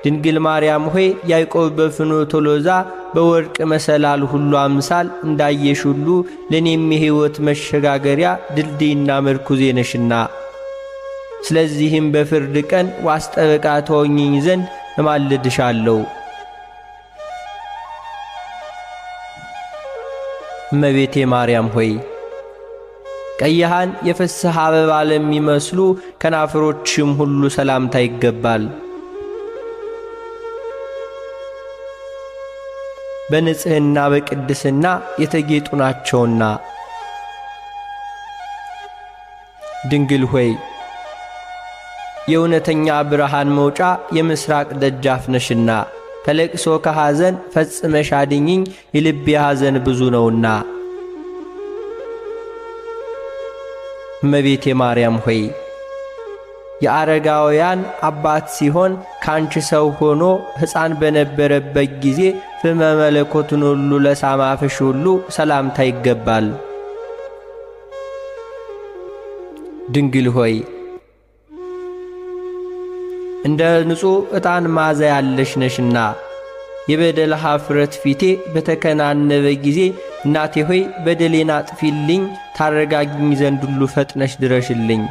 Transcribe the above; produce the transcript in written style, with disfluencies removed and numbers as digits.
ድንግል ማርያም ሆይ ያዕቆብ በፍኖተ ሎዛ በወርቅ መሰላል ሁሉ አምሳል እንዳየሽ ሁሉ ለኔም የሕይወት መሸጋገሪያ ድልድይና ምርኩዜ ነሽና ስለዚህም በፍርድ ቀን ዋስ ጠበቃ ትሆኚኝ ዘንድ እማልድሻለሁ። እመቤቴ ማርያም ሆይ ቀያሃን የፍስሐ አበባ ለሚመስሉ ከናፍሮችም ሁሉ ሰላምታ ይገባል። በንጽሕና በቅድስና የተጌጡ ናቸውና። ድንግል ሆይ የእውነተኛ ብርሃን መውጫ የምስራቅ ደጃፍ ነሽና ከለቅሶ ከሐዘን ፈጽመሽ አድኝኝ፣ የልቤ ሐዘን ብዙ ነውና። እመቤቴ ማርያም ሆይ የአረጋውያን አባት ሲሆን ካንቺ ሰው ሆኖ ሕፃን በነበረበት ጊዜ ፍመ መለኮቱን ሁሉ ለሳማፍሽ ሁሉ ሰላምታ ይገባል። ድንግል ሆይ እንደ ንጹሕ ዕጣን ማዛ ያለሽ ነሽና የበደል ኀፍረት ፊቴ በተከናነበ ጊዜ እናቴ ሆይ በደሌን አጥፊልኝ፣ ታረጋግኝ ዘንድ ሁሉ ፈጥነሽ ድረሽልኝ።